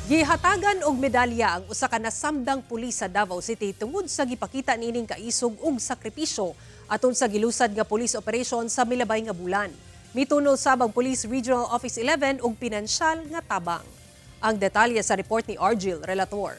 Gihatagan og medalya ang usa ka nasamdang pulis sa Davao City tungod sa gipakita nining kaisog ug sakripisyo aton sa gilusad nga police operation sa milabay nga bulan. Mitunol sabang Police Regional Office 11 og pinansyal nga tabang. Ang detalye sa report ni Argil Relator.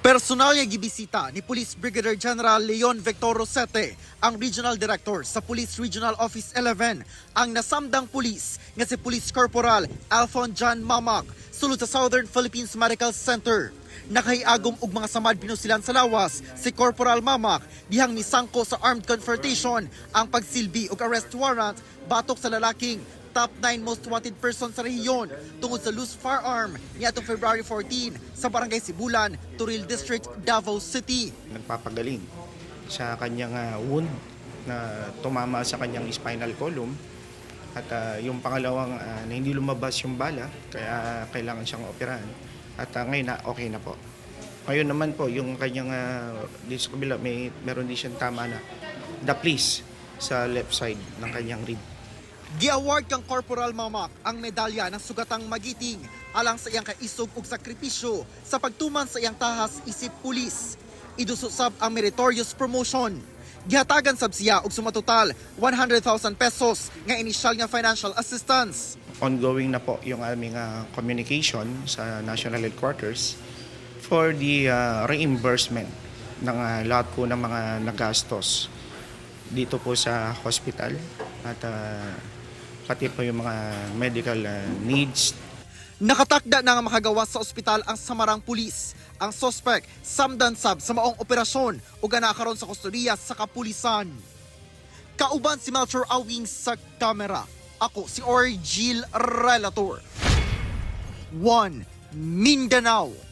Personal nga gibisita ni Police Brigadier General Leon Victor Rosete, ang Regional Director sa Police Regional Office 11, ang nasamdang pulis nga si Police Corporal Alphon John Mamak sulod sa Southern Philippines Medical Center. Nakahiagom og mga samad pinusilan sa lawas si Corporal Mamak dihang misangko sa armed confrontation ang pagsilbi og arrest warrant batok sa lalaking top 9 most wanted person sa rehiyon tungod sa loose firearm niadtong February 14 sa Barangay Sibulan, Turil District, Davao City. Nagpapagaling sa kanyang wound na tumama sa kanyang spinal column at yung pangalawang na hindi lumabas yung bala kaya kailangan siyang operahan at ngayon na okay na po. Ngayon naman po yung kanyang dito sa kabila meron din siyang tama na daplis sa left side ng kanyang rib. Gi-award kang Corporal Mamak ang medalya ng sugatang magiting alang sa iyang kaisog ug sakripisyo sa pagtuman sa iyang tahas isip pulis. Idusosab ang meritorious promotion. Gihatagan sab siya og sumatotal 100,000 pesos nga initial nga financial assistance. Ongoing na po yung aming communication sa National Headquarters for the reimbursement ng lahat po ng mga nagastos dito po sa hospital at pati po yung mga medical needs. Nakatakda na nga makagawas sa ospital ang samarang pulis. Ang suspect samdan sab sa maong operasyon ug nakaron sa kustodiya sa kapulisan. Kauban si Melchor Awing sa kamera. Ako si Argil Relator. 1 Mindanao.